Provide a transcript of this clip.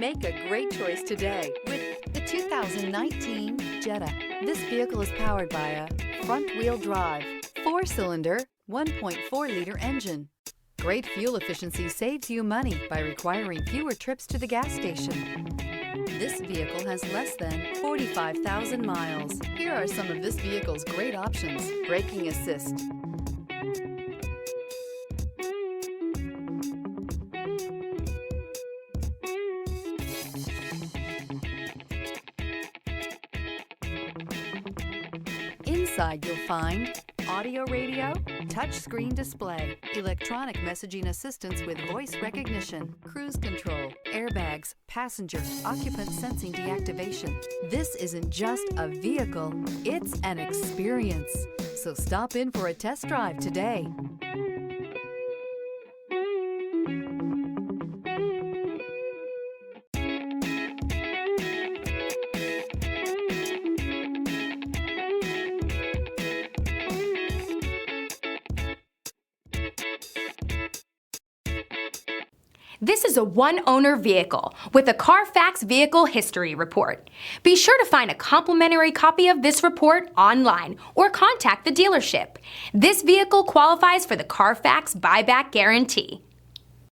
Make a great choice today with the 2019 Jetta. This vehicle is powered by a front-wheel drive, 4-cylinder, 1.4-liter engine. Great fuel efficiency saves you money by requiring fewer trips to the gas station. This vehicle has less than 45,000 miles. Here are some of this vehicle's great options: braking assist, Inside you'll find audio radio, touchscreen display, electronic messaging assistance with voice recognition, cruise control, airbags, passenger, occupant sensing deactivation. This isn't just a vehicle, it's an experience. So stop in for a test drive today. This is a one-owner vehicle with a Carfax Vehicle History Report. Be sure to find a complimentary copy of this report online or contact the dealership. This vehicle qualifies for the Carfax Buyback Guarantee.